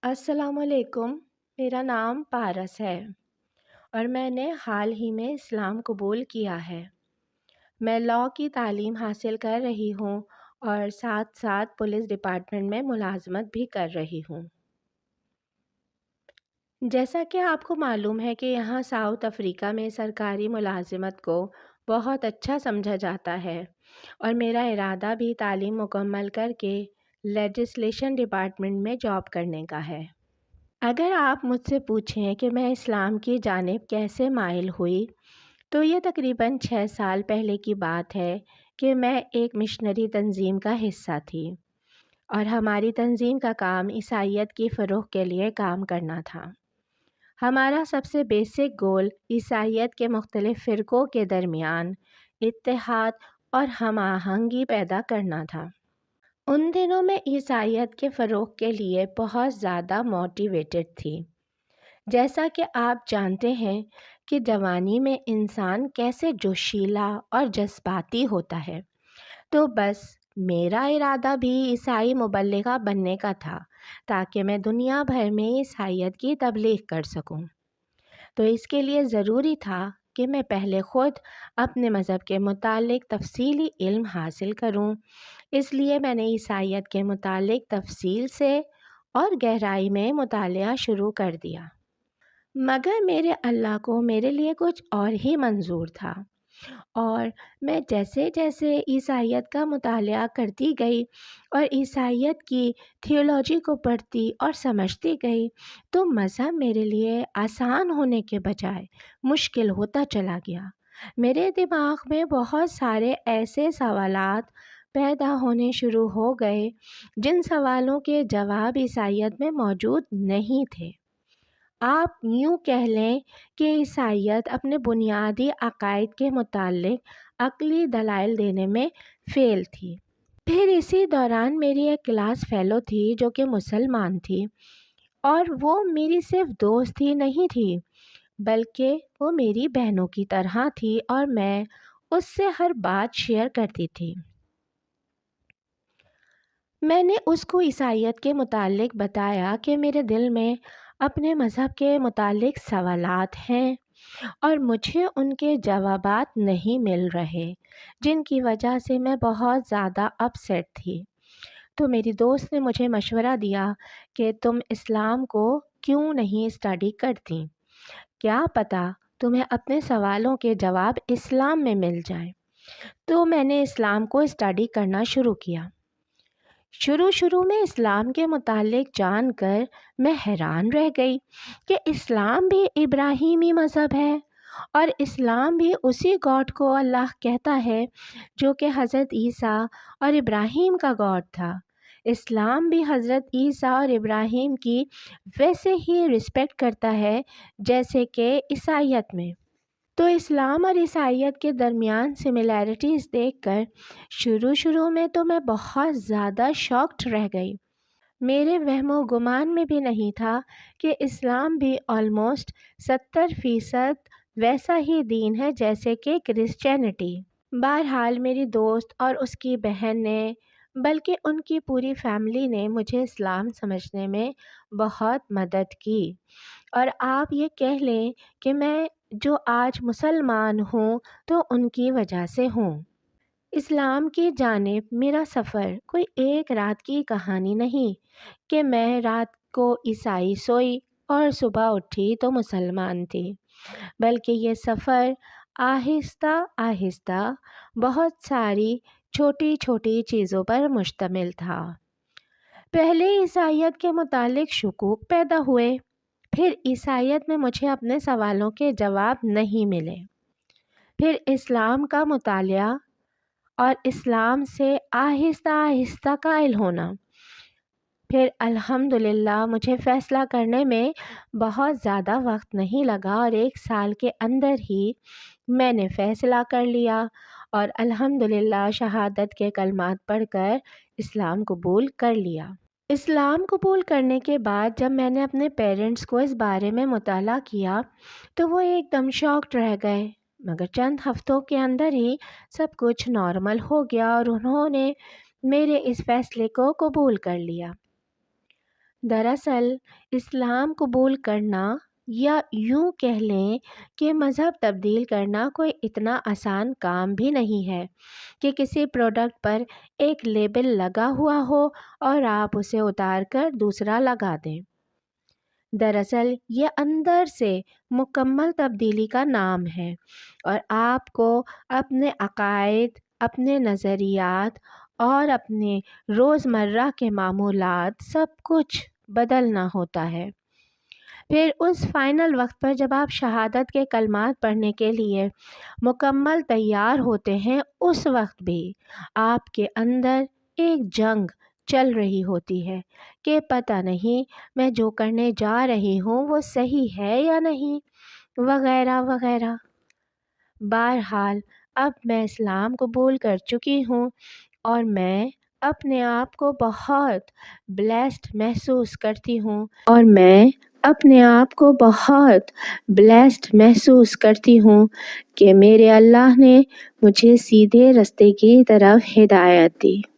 السلام علیکم۔ میرا نام پارس ہے اور میں نے حال ہی میں اسلام قبول کیا ہے۔ میں لاء کی تعلیم حاصل کر رہی ہوں اور ساتھ ساتھ پولیس ڈپارٹمنٹ میں ملازمت بھی کر رہی ہوں۔ جیسا کہ آپ کو معلوم ہے کہ یہاں ساؤتھ افریقہ میں سرکاری ملازمت کو بہت اچھا سمجھا جاتا ہے اور میرا ارادہ بھی تعلیم مکمل کر کے لیجسلیشن ڈپارٹمنٹ میں جاب کرنے کا ہے۔ اگر آپ مجھ سے پوچھیں کہ میں اسلام کی جانب کیسے مائل ہوئی تو یہ تقریباً 6 سال پہلے کی بات ہے کہ میں ایک مشنری تنظیم کا حصہ تھی اور ہماری تنظیم کا کام عیسائیت کی فروغ کے لیے کام کرنا تھا۔ ہمارا سب سے بیسک گول عیسائیت کے مختلف فرقوں کے درمیان اتحاد اور ہم آہنگی پیدا کرنا تھا۔ ان دنوں میں عیسائیت کے فروغ کے لیے بہت زیادہ موٹیویٹڈ تھی۔ جیسا کہ آپ جانتے ہیں کہ جوانی میں انسان کیسے جوشیلا اور جذباتی ہوتا ہے، تو بس میرا ارادہ بھی عیسائی مبلغہ بننے کا تھا تاکہ میں دنیا بھر میں عیسائیت کی تبلیغ کر سکوں۔ تو اس کے لیے ضروری تھا کہ میں پہلے خود اپنے مذہب کے متعلق تفصیلی علم حاصل کروں۔ اس لیے میں نے عیسائیت کے متعلق تفصیل سے اور گہرائی میں مطالعہ شروع کر دیا، مگر میرے اللہ کو میرے لیے کچھ اور ہی منظور تھا، اور میں جیسے جیسے عیسائیت کا مطالعہ کرتی گئی اور عیسائیت کی تھیولوجی کو پڑھتی اور سمجھتی گئی تو مذہب میرے لیے آسان ہونے کے بجائے مشکل ہوتا چلا گیا۔ میرے دماغ میں بہت سارے ایسے سوالات پیدا ہونے شروع ہو گئے جن سوالوں کے جواب عیسائیت میں موجود نہیں تھے۔ آپ یوں کہہ لیں کہ عیسائیت اپنے بنیادی عقائد کے متعلق عقلی دلائل دینے میں فیل تھی۔ پھر اسی دوران میری ایک کلاس فیلو تھی جو کہ مسلمان تھی، اور وہ میری صرف دوست ہی نہیں تھی بلکہ وہ میری بہنوں کی طرح تھی اور میں اس سے ہر بات شیئر کرتی تھی۔ میں نے اس کو عیسائیت کے متعلق بتایا کہ میرے دل میں اپنے مذہب کے متعلق سوالات ہیں اور مجھے ان کے جوابات نہیں مل رہے، جن کی وجہ سے میں بہت زیادہ اپسیٹ تھی۔ تو میری دوست نے مجھے مشورہ دیا کہ تم اسلام کو کیوں نہیں اسٹڈی کرتی، کیا پتہ تمہیں اپنے سوالوں کے جواب اسلام میں مل جائیں۔ تو میں نے اسلام کو اسٹڈی کرنا شروع کیا۔ شروع میں اسلام کے متعلق جان کر میں حیران رہ گئی کہ اسلام بھی ابراہیمی مذہب ہے اور اسلام بھی اسی گاڈ کو اللہ کہتا ہے جو کہ حضرت عیسیٰ اور ابراہیم کا گاڈ تھا۔ اسلام بھی حضرت عیسیٰ اور ابراہیم کی ویسے ہی رسپیکٹ کرتا ہے جیسے کہ عیسائیت میں۔ تو اسلام اور عیسائیت کے درمیان سملیرٹیز دیکھ کر شروع میں تو میں بہت زیادہ شاکڈ رہ گئی۔ میرے وہم و گمان میں بھی نہیں تھا کہ اسلام بھی آلموسٹ 70% ویسا ہی دین ہے جیسے کہ کرسچینٹی۔ بہرحال میری دوست اور اس کی بہن نے بلکہ ان کی پوری فیملی نے مجھے اسلام سمجھنے میں بہت مدد کی، اور آپ یہ کہہ لیں کہ میں جو آج مسلمان ہوں تو ان کی وجہ سے ہوں۔ اسلام کی جانب میرا سفر کوئی ایک رات کی کہانی نہیں کہ میں رات کو عیسائی سوئی اور صبح اٹھی تو مسلمان تھی، بلکہ یہ سفر آہستہ آہستہ بہت ساری چھوٹی چھوٹی چیزوں پر مشتمل تھا۔ پہلے عیسائیت کے متعلق شکوک پیدا ہوئے، پھر عیسائیت میں مجھے اپنے سوالوں کے جواب نہیں ملے، پھر اسلام کا مطالعہ اور اسلام سے آہستہ آہستہ قائل ہونا، پھر الحمدللہ مجھے فیصلہ کرنے میں بہت زیادہ وقت نہیں لگا اور 1 سال کے اندر ہی میں نے فیصلہ کر لیا اور الحمدللہ شہادت کے کلمات پڑھ کر اسلام قبول کر لیا۔ اسلام قبول کرنے کے بعد جب میں نے اپنے پیرنٹس کو اس بارے میں مطالعہ کیا تو وہ ایک دم شاکڈ رہ گئے، مگر چند ہفتوں کے اندر ہی سب کچھ نارمل ہو گیا اور انہوں نے میرے اس فیصلے کو قبول کر لیا۔ دراصل اسلام قبول کرنا یا یوں کہہ لیں کہ مذہب تبدیل کرنا کوئی اتنا آسان کام بھی نہیں ہے کہ کسی پروڈکٹ پر ایک لیبل لگا ہوا ہو اور آپ اسے اتار کر دوسرا لگا دیں۔ دراصل یہ اندر سے مکمل تبدیلی کا نام ہے اور آپ کو اپنے عقائد، اپنے نظریات اور اپنے روزمرہ کے معمولات سب کچھ بدلنا ہوتا ہے۔ پھر اس فائنل وقت پر جب آپ شہادت کے کلمات پڑھنے کے لیے مکمل تیار ہوتے ہیں، اس وقت بھی آپ کے اندر ایک جنگ چل رہی ہوتی ہے کہ پتہ نہیں میں جو کرنے جا رہی ہوں وہ صحیح ہے یا نہیں، وغیرہ وغیرہ۔ بہرحال اب میں اسلام قبول کر چکی ہوں اور میں اپنے آپ کو بہت بلیسڈ محسوس کرتی ہوں کہ میرے اللہ نے مجھے سیدھے راستے کی طرف ہدایت دی۔